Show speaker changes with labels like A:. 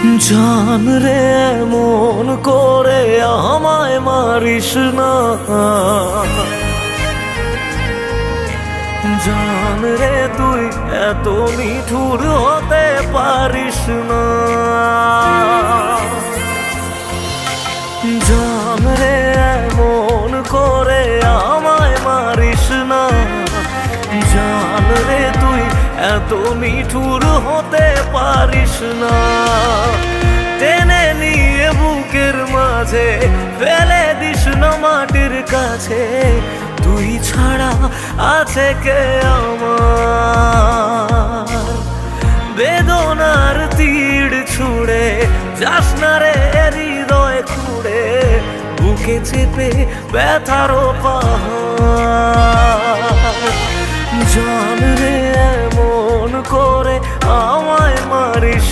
A: জান রে এমন করে আমায় মারিস না, জান রে তুই এত নিঠুর হতে পারিস না। জান রে এমন করে আমায় মারিস না, জান রে তুই এত নিঠুর হতে পারিস না। টেনে নিয়ে বুকের মাঝে ফেলে দিস না মাটির কাছে, তুই ছাড়া আছে কে আমার। বেদনার তীর ছুঁড়ে যাস না রে হৃদয় খুঁড়ে, বুকে চেপে ব্যথারও পাহাড়। জান রে এমন করে আমায় মারিস